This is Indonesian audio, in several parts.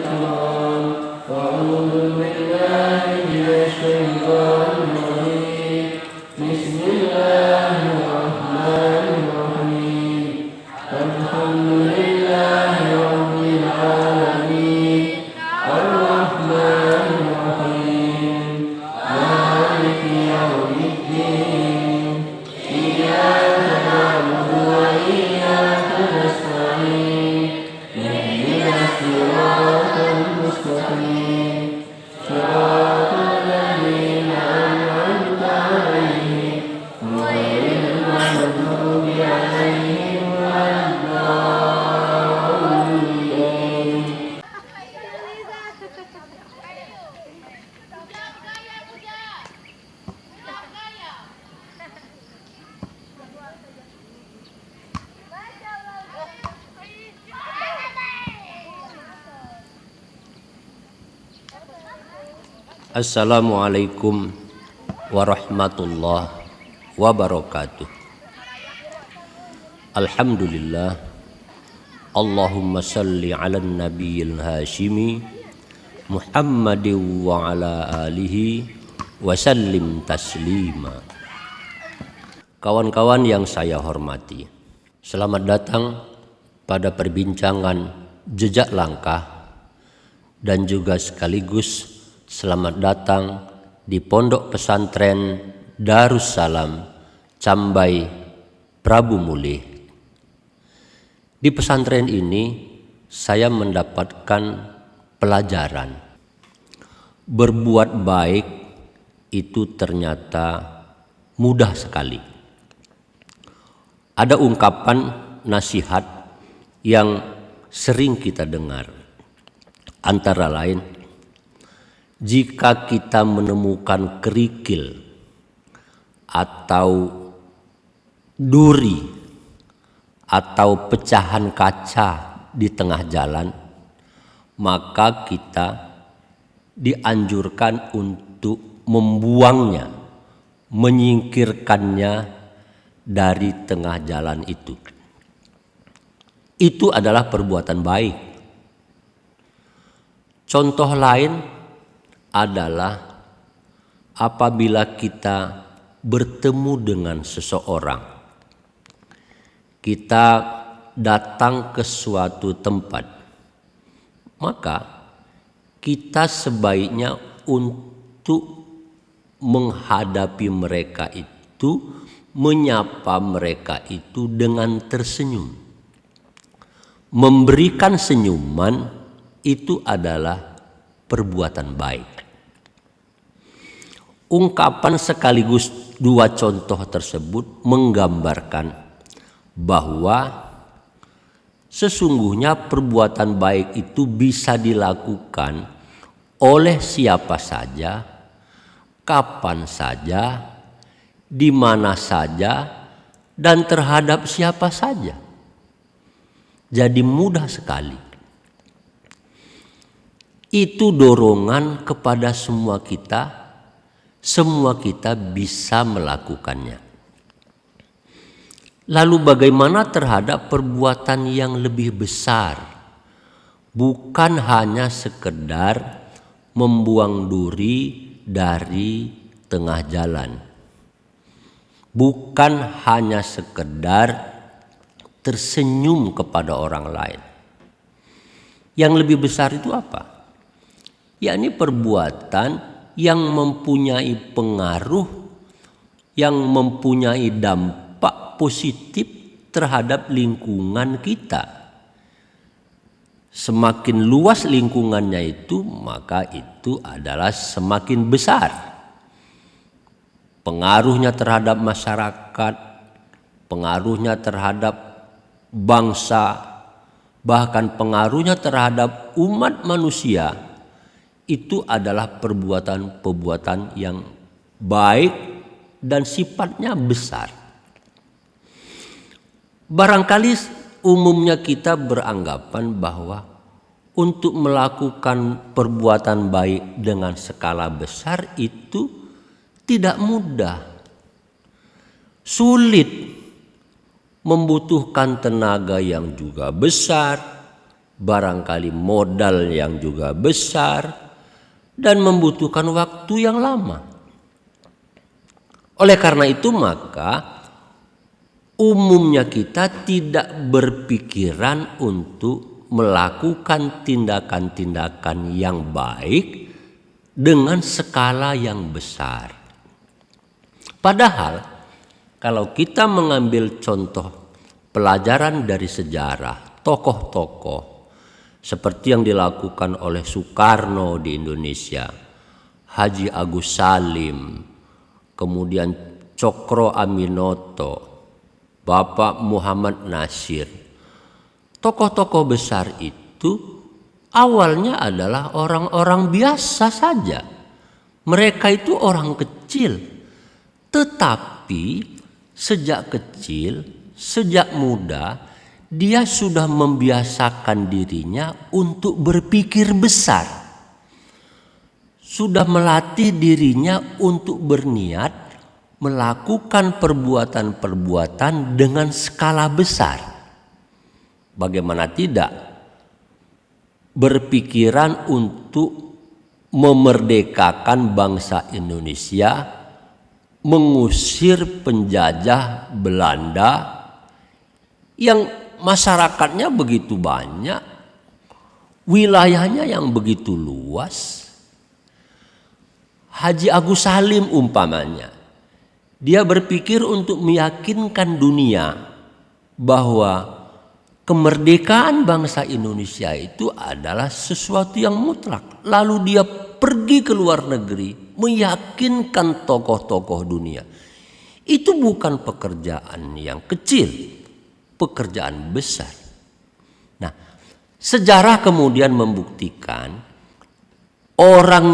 الكرام وأعوذ بالله من الشيطان الرجيم بسم الله الرحمن الرحيم الحمد لله رب العالمين الرحمن الرحيم مالك يوم الدين إياك نعبد وإياك نستعين اهدنا الصراط المستقيم صراط الذين أنعمت عليهم غير المغضوب عليهم ولا الضالين. Assalamualaikum warahmatullahi wabarakatuh. Alhamdulillah. Allahumma salli ala nabiyil hashimi Muhammadin wa ala alihi wa sallim taslima. Kawan-kawan yang saya hormati, selamat datang pada perbincangan jejak langkah dan juga sekaligus selamat datang di Pondok Pesantren Darussalam Cambai Prabu Mulih. Di pesantren ini saya mendapatkan pelajaran. Berbuat baik itu ternyata mudah sekali. Ada ungkapan nasihat yang sering kita dengar. Antara lain, jika kita menemukan kerikil atau duri atau pecahan kaca di tengah jalan, maka kita dianjurkan untuk membuangnya, menyingkirkannya dari tengah jalan itu. Itu adalah perbuatan baik. Contoh lain adalah apabila kita bertemu dengan seseorang, kita datang ke suatu tempat, maka kita sebaiknya untuk menghadapi mereka itu, menyapa mereka itu dengan tersenyum. Memberikan senyuman itu adalah perbuatan baik. Ungkapan sekaligus dua contoh tersebut menggambarkan bahwa sesungguhnya perbuatan baik itu bisa dilakukan oleh siapa saja, kapan saja, di mana saja, dan terhadap siapa saja. Jadi mudah sekali. Itu dorongan kepada semua kita bisa melakukannya. Lalu bagaimana terhadap perbuatan yang lebih besar? Bukan hanya sekedar membuang duri dari tengah jalan. Bukan hanya sekedar tersenyum kepada orang lain. Yang lebih besar itu apa? Yakni perbuatan yang mempunyai pengaruh, yang mempunyai dampak positif terhadap lingkungan kita. Semakin luas lingkungannya itu, maka itu adalah semakin besar pengaruhnya terhadap masyarakat, pengaruhnya terhadap bangsa, bahkan pengaruhnya terhadap umat manusia. Itu adalah perbuatan-perbuatan yang baik dan sifatnya besar. Barangkali umumnya kita beranggapan bahwa untuk melakukan perbuatan baik dengan skala besar itu tidak mudah, sulit, membutuhkan tenaga yang juga besar, barangkali modal yang juga besar, dan membutuhkan waktu yang lama. Oleh karena itu maka umumnya kita tidak berpikiran untuk melakukan tindakan-tindakan yang baik dengan skala yang besar. Padahal kalau kita mengambil contoh pelajaran dari sejarah tokoh-tokoh seperti yang dilakukan oleh Soekarno di Indonesia, Haji Agus Salim, kemudian Cokro Aminoto, Bapak Muhammad Nasir. Tokoh-tokoh besar itu awalnya adalah orang-orang biasa saja. Mereka itu orang kecil, tetapi sejak kecil, sejak muda, dia sudah membiasakan dirinya untuk berpikir besar. Sudah melatih dirinya untuk berniat melakukan perbuatan-perbuatan dengan skala besar. Bagaimana tidak berpikiran untuk memerdekakan bangsa Indonesia, mengusir penjajah Belanda yang masyarakatnya begitu banyak, wilayahnya yang begitu luas. Haji Agus Salim umpamanya, dia berpikir untuk meyakinkan dunia bahwa kemerdekaan bangsa Indonesia itu adalah sesuatu yang mutlak. Lalu dia pergi ke luar negeri meyakinkan tokoh-tokoh dunia. Itu bukan pekerjaan yang kecil, pekerjaan besar. Nah, sejarah kemudian membuktikan orang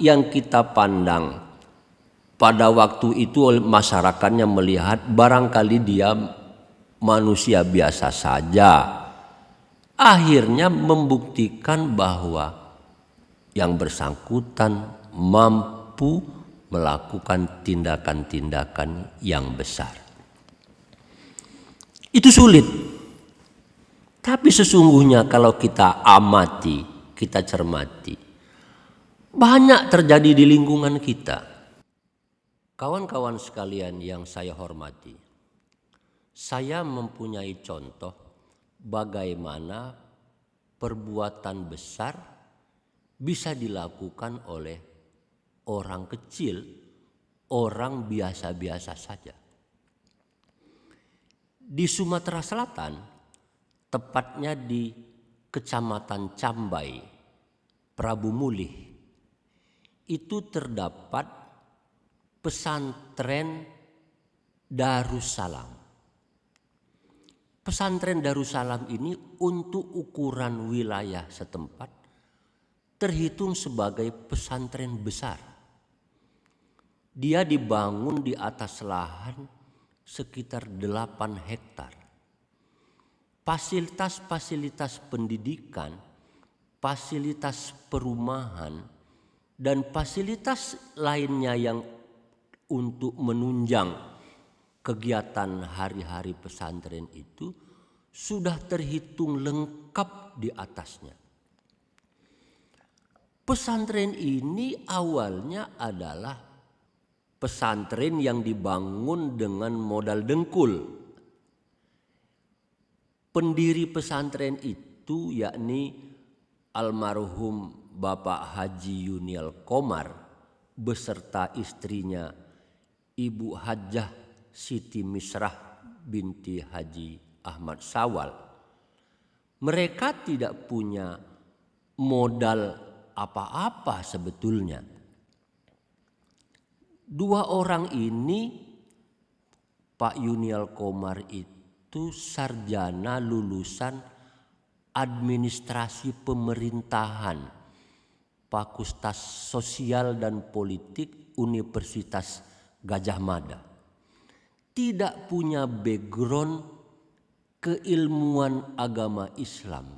yang kita pandang pada waktu itu masyarakatnya melihat barangkali dia manusia biasa saja, akhirnya membuktikan bahwa yang bersangkutan mampu melakukan tindakan-tindakan yang besar. Itu sulit. Tapi sesungguhnya kalau kita amati, kita cermati, banyak terjadi di lingkungan kita. Kawan-kawan sekalian yang saya hormati, saya mempunyai contoh bagaimana perbuatan besar bisa dilakukan oleh orang kecil, orang biasa-biasa saja. Di Sumatera Selatan, tepatnya di Kecamatan Cambai, Prabu Mulih, itu terdapat pesantren Darussalam. Pesantren Darussalam ini untuk ukuran wilayah setempat terhitung sebagai pesantren besar. Dia dibangun di atas lahan sekitar 8 hektar. Fasilitas-fasilitas pendidikan, fasilitas perumahan, dan fasilitas lainnya yang untuk menunjang kegiatan hari-hari pesantren itu sudah terhitung lengkap di atasnya. Pesantren ini awalnya adalah pesantren yang dibangun dengan modal dengkul. Pendiri pesantren itu yakni almarhum Bapak Haji Yunial Komar beserta istrinya Ibu Hajjah Siti Misrah binti Haji Ahmad Sawal. Mereka tidak punya modal apa-apa sebetulnya. Dua orang ini, Pak Yunial Komar itu sarjana lulusan administrasi pemerintahan, Fakultas Sosial dan Politik Universitas Gadjah Mada. Tidak punya background keilmuan agama Islam.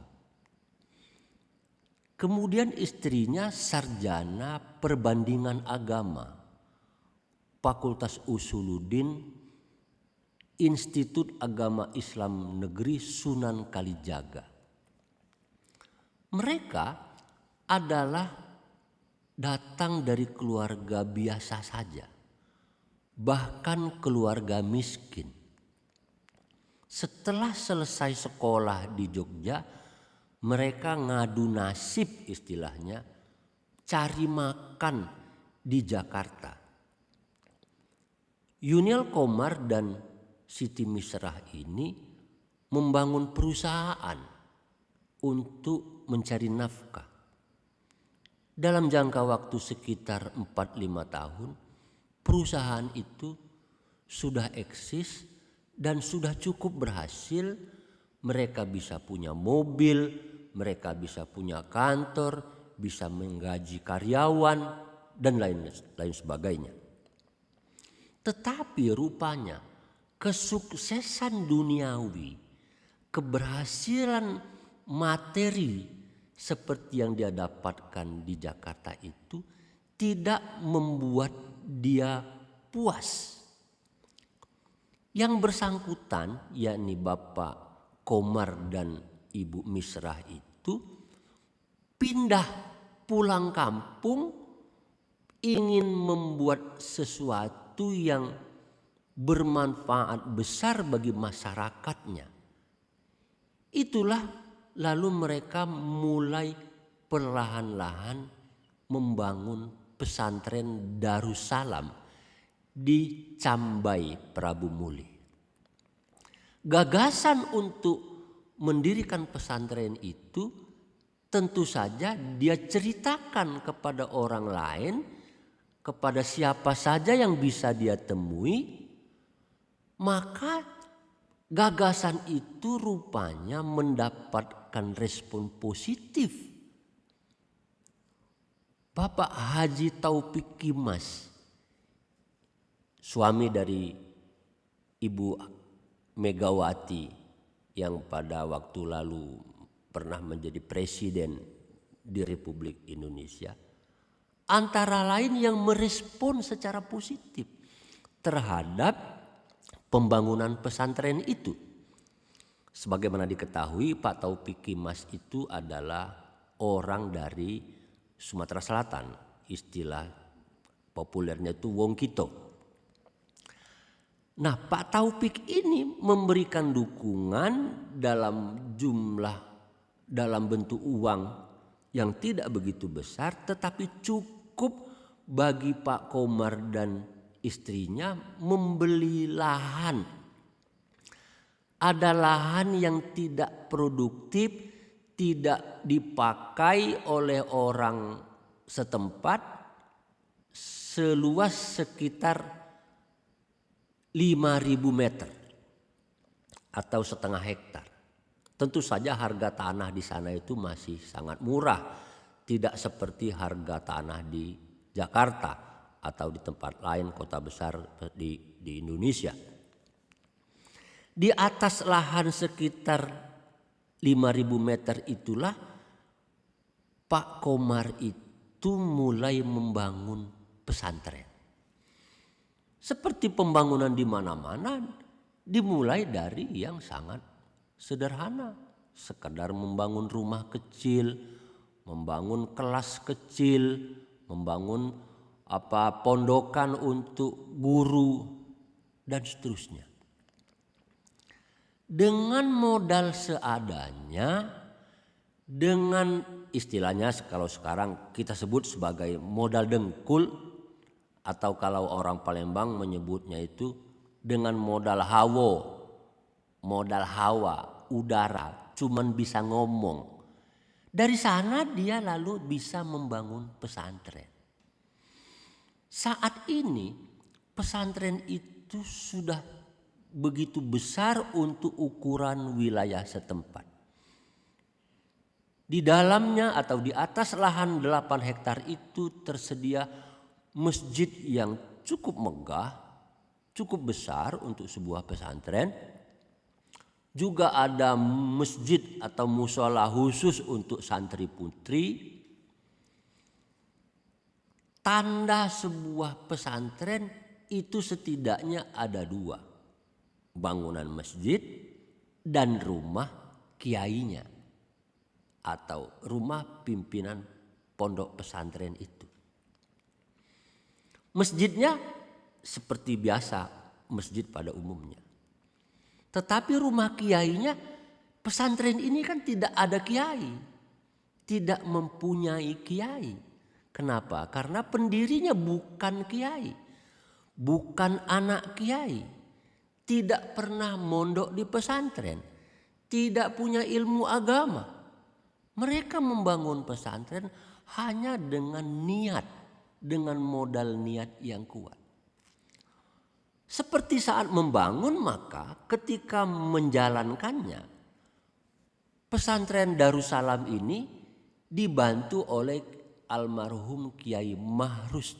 Kemudian istrinya sarjana perbandingan agama, Fakultas Usuluddin, Institut Agama Islam Negeri Sunan Kalijaga. Mereka adalah datang dari keluarga biasa saja, bahkan keluarga miskin. Setelah selesai sekolah di Jogja, mereka ngadu nasib istilahnya, cari makan di Jakarta. Yunial Komar dan Siti Misrah ini membangun perusahaan untuk mencari nafkah. Dalam jangka waktu sekitar 4-5 tahun, perusahaan itu sudah eksis dan sudah cukup berhasil. Mereka bisa punya mobil, mereka bisa punya kantor, bisa menggaji karyawan, dan lain sebagainya. Tetapi rupanya kesuksesan duniawi, keberhasilan materi seperti yang dia dapatkan di Jakarta itu tidak membuat dia puas. Yang bersangkutan, yakni Bapak Komar dan Ibu Misrah itu pindah pulang kampung, ingin membuat sesuatu yang bermanfaat besar bagi masyarakatnya. Itulah lalu mereka mulai perlahan-lahan membangun pesantren Darussalam di Cambai, Prabu Muli. Gagasan untuk mendirikan pesantren itu tentu saja dia ceritakan kepada orang lain, kepada siapa saja yang bisa dia temui, maka gagasan itu rupanya mendapatkan respon positif. Bapak Haji Taufik Kimas, suami dari Ibu Megawati yang pada waktu lalu pernah menjadi presiden di Republik Indonesia, antara lain yang merespon secara positif terhadap pembangunan pesantren itu. Sebagaimana diketahui, Pak Taufik Kimas itu adalah orang dari Sumatera Selatan, istilah populernya itu Wong Kito. Nah, Pak Taufik ini memberikan dukungan dalam bentuk uang yang tidak begitu besar, tetapi cukup bagi Pak Komar dan istrinya membeli lahan. Ada lahan yang tidak produktif, tidak dipakai oleh orang setempat, seluas sekitar 5.000 meter atau setengah hektar. Tentu saja harga tanah di sana itu masih sangat murah, tidak seperti harga tanah di Jakarta atau di tempat lain kota besar di Indonesia. Di atas lahan sekitar 5.000 meter itulah Pak Komar itu mulai membangun pesantren. Seperti pembangunan di mana-mana, dimulai dari yang sangat sederhana, sekedar membangun rumah kecil, membangun kelas kecil, membangun pondokan untuk guru dan seterusnya. Dengan modal seadanya, dengan istilahnya kalau sekarang kita sebut sebagai modal dengkul, atau kalau orang Palembang menyebutnya itu dengan modal hawa, udara, cuman bisa ngomong. Dari sana dia lalu bisa membangun pesantren. Saat ini pesantren itu sudah begitu besar untuk ukuran wilayah setempat. Di dalamnya atau di atas lahan 8 hektar itu tersedia masjid yang cukup megah, cukup besar untuk sebuah pesantren. Juga ada masjid atau musola khusus untuk santri putri. Tanda sebuah pesantren itu setidaknya ada 2. Bangunan masjid dan rumah kiainya atau rumah pimpinan pondok pesantren itu. Masjidnya seperti biasa masjid pada umumnya. Tetapi rumah kiainya, pesantren ini kan tidak ada kiai, tidak mempunyai kiai. Kenapa? Karena pendirinya bukan kiai, bukan anak kiai, tidak pernah mondok di pesantren, tidak punya ilmu agama. Mereka membangun pesantren hanya dengan niat, dengan modal niat yang kuat. Seperti saat membangun, maka ketika menjalankannya, pesantren Darussalam ini dibantu oleh almarhum Kiai Mahrus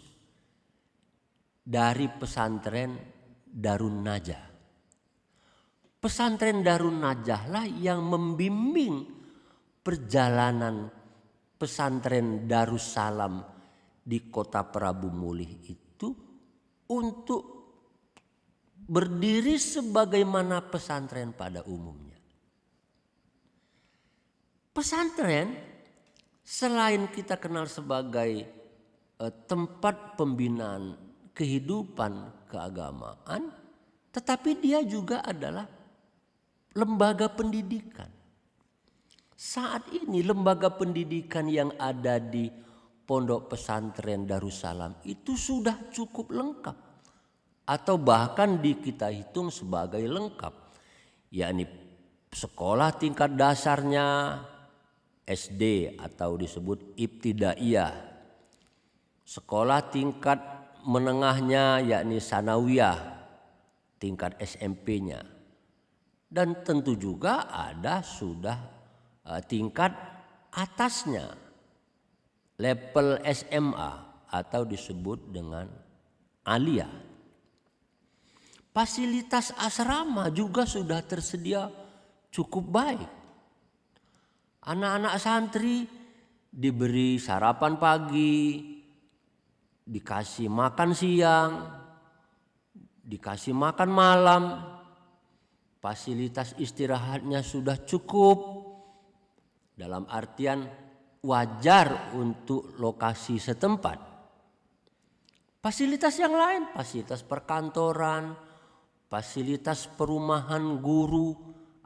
dari pesantren Darun Najah. Pesantren Darun Najah lah yang membimbing perjalanan pesantren Darussalam di kota Prabu Mulih itu untuk berdiri sebagaimana pesantren pada umumnya. Pesantren selain kita kenal sebagai tempat pembinaan kehidupan keagamaan, tetapi dia juga adalah lembaga pendidikan. Saat ini lembaga pendidikan yang ada di pondok pesantren Darussalam itu sudah cukup lengkap, atau bahkan kita hitung sebagai lengkap, yakni sekolah tingkat dasarnya SD atau disebut ibtidaiyah, sekolah tingkat menengahnya yakni sanawiyah, tingkat SMP-nya, dan tentu juga ada sudah tingkat atasnya, level SMA atau disebut dengan aliyah. Fasilitas asrama juga sudah tersedia cukup baik. Anak-anak santri diberi sarapan pagi, dikasih makan siang, dikasih makan malam, fasilitas istirahatnya sudah cukup. Dalam artian wajar untuk lokasi setempat. Fasilitas yang lain, fasilitas perkantoran, fasilitas perumahan guru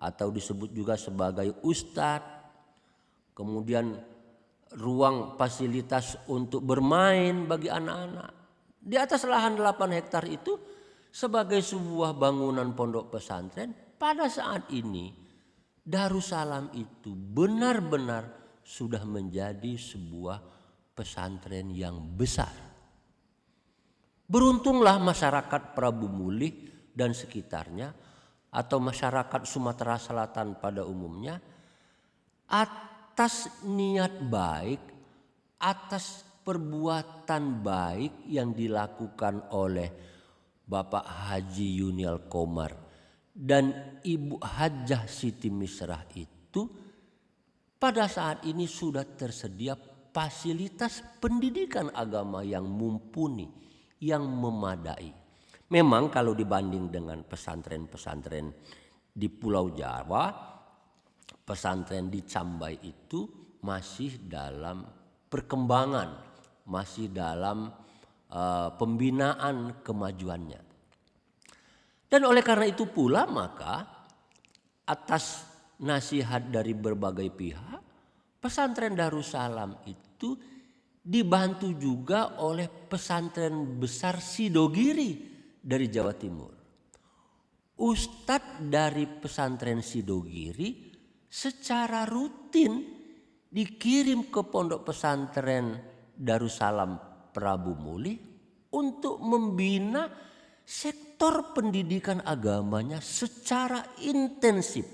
atau disebut juga sebagai ustadz, kemudian ruang fasilitas untuk bermain bagi anak-anak. Di atas lahan 8 hektar itu sebagai sebuah bangunan pondok pesantren, pada saat ini Darussalam itu benar-benar sudah menjadi sebuah pesantren yang besar. Beruntunglah masyarakat Prabu Mulih dan sekitarnya atau masyarakat Sumatera Selatan pada umumnya atas niat baik, atas perbuatan baik yang dilakukan oleh Bapak Haji Yunial Komar dan Ibu Hajah Siti Misrah itu pada saat ini sudah tersedia fasilitas pendidikan agama yang mumpuni, yang memadai. Memang kalau dibanding dengan pesantren-pesantren di Pulau Jawa, pesantren di Cambai itu masih dalam perkembangan, masih dalam pembinaan kemajuannya. Dan oleh karena itu pula maka atas nasihat dari berbagai pihak, pesantren Darussalam itu dibantu juga oleh pesantren besar Sidogiri dari Jawa Timur. Ustadz dari pesantren Sidogiri secara rutin dikirim ke pondok pesantren Darussalam Prabu Mulih untuk membina sektor pendidikan agamanya secara intensif,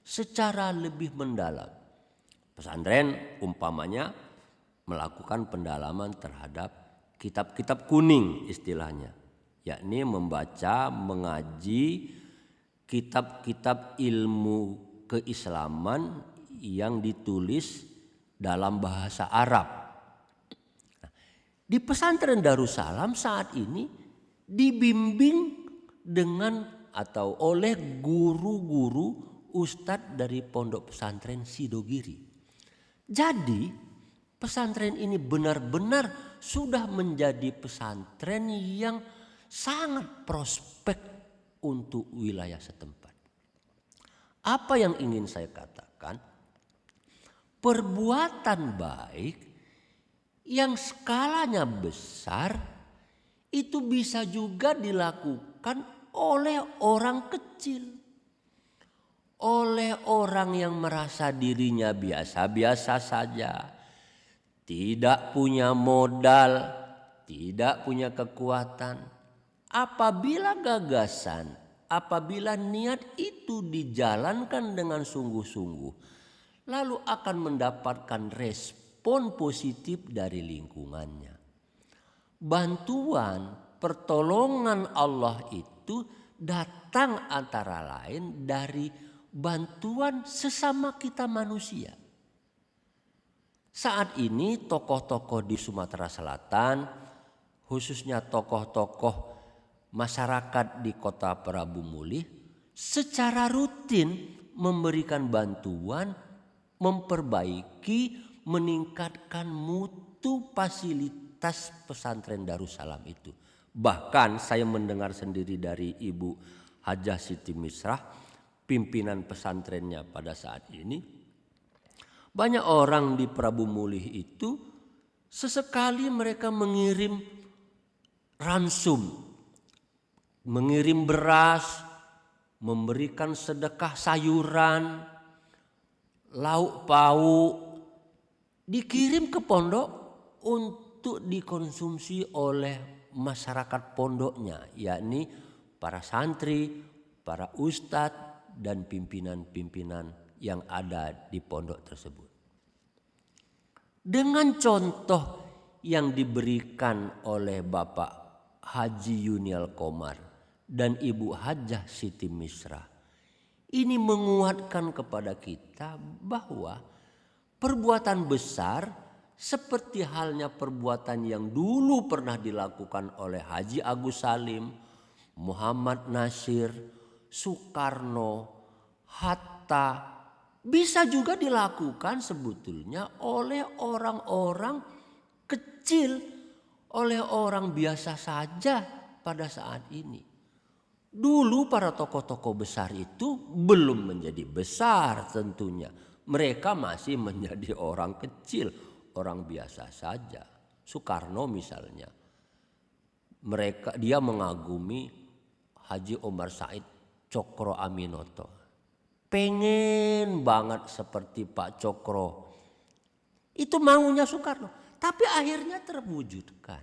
secara lebih mendalam. Pesantren umpamanya melakukan pendalaman terhadap kitab-kitab kuning istilahnya, yakni membaca, mengaji kitab-kitab ilmu keislaman yang ditulis dalam bahasa Arab. Di pesantren Darussalam saat ini dibimbing dengan atau oleh guru-guru ustadz dari pondok pesantren Sidogiri. Jadi pesantren ini benar-benar sudah menjadi pesantren yang sangat prospek untuk wilayah setempat. Apa yang ingin saya katakan? Perbuatan baik yang skalanya besar itu bisa juga dilakukan oleh orang kecil. Oleh orang yang merasa dirinya biasa-biasa saja. Tidak punya modal, tidak punya kekuatan. Apabila gagasan, apabila niat itu dijalankan dengan sungguh-sungguh, lalu akan mendapatkan respon positif dari lingkungannya. Bantuan, pertolongan Allah itu datang antara lain dari bantuan sesama kita manusia. Saat ini tokoh-tokoh di Sumatera Selatan, khususnya tokoh-tokoh masyarakat di Kota Prabu Mulih, secara rutin memberikan bantuan, memperbaiki, meningkatkan mutu fasilitas pesantren Darussalam itu. Bahkan saya mendengar sendiri dari Ibu Hajah Siti Misrah, pimpinan pesantrennya pada saat ini. Banyak orang di Prabu Mulih itu sesekali mereka mengirim ransum, mengirim beras, memberikan sedekah sayuran, lauk pauk, dikirim ke pondok untuk dikonsumsi oleh masyarakat pondoknya, yakni para santri, para ustadz, dan pimpinan-pimpinan yang ada di pondok tersebut. Dengan contoh yang diberikan oleh Bapak Haji Yunial Komar dan Ibu Hajah Siti Misrah, ini menguatkan kepada kita bahwa perbuatan besar seperti halnya perbuatan yang dulu pernah dilakukan oleh Haji Agus Salim, Muhammad Nasir, Soekarno, Hatta, bisa juga dilakukan sebetulnya oleh orang-orang kecil, oleh orang biasa saja pada saat ini. Dulu para tokoh-tokoh besar itu belum menjadi besar tentunya. Mereka masih menjadi orang kecil, orang biasa saja. Soekarno misalnya, dia mengagumi Haji Omar Said Cokro Aminoto. Pengen banget seperti Pak Cokro. Itu maunya Soekarno. Tapi akhirnya terwujudkan.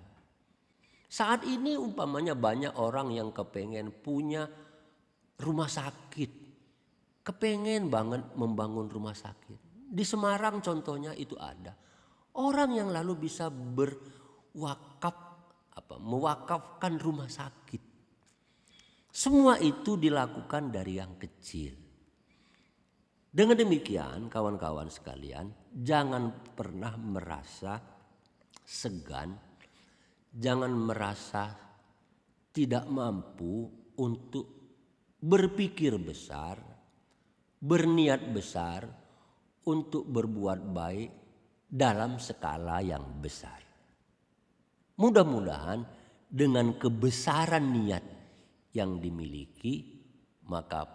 Saat ini umpamanya banyak orang yang kepengen punya rumah sakit. Kepengen banget membangun rumah sakit. Di Semarang contohnya itu ada. Orang yang lalu bisa mewakafkan rumah sakit. Semua itu dilakukan dari yang kecil. Dengan demikian kawan-kawan sekalian, jangan pernah merasa segan, jangan merasa tidak mampu untuk berpikir besar, berniat besar untuk berbuat baik dalam skala yang besar. Mudah-mudahan dengan kebesaran niat yang dimiliki, maka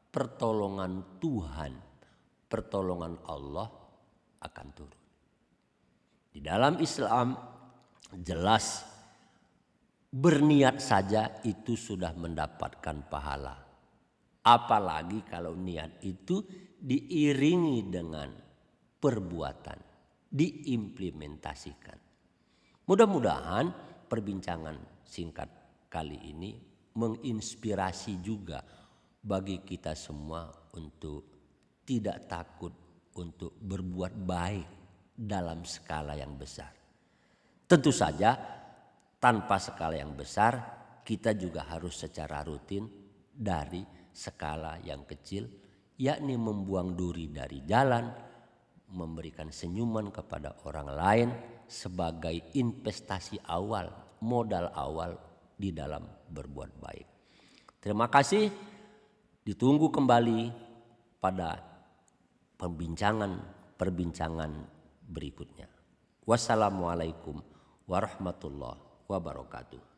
pertolongan Tuhan, pertolongan Allah akan turun. Di dalam Islam jelas berniat saja itu sudah mendapatkan pahala. Apalagi kalau niat itu diiringi dengan perbuatan, diimplementasikan. Mudah-mudahan perbincangan singkat kali ini menginspirasi juga bagi kita semua untuk tidak takut untuk berbuat baik dalam skala yang besar. Tentu saja tanpa skala yang besar kita juga harus secara rutin dari skala yang kecil, yakni membuang duri dari jalan, memberikan senyuman kepada orang lain sebagai investasi awal, modal awal di dalam berbuat baik. Terima kasih. Ditunggu kembali pada perbincangan berikutnya. Wassalamualaikum warahmatullahi wabarakatuh.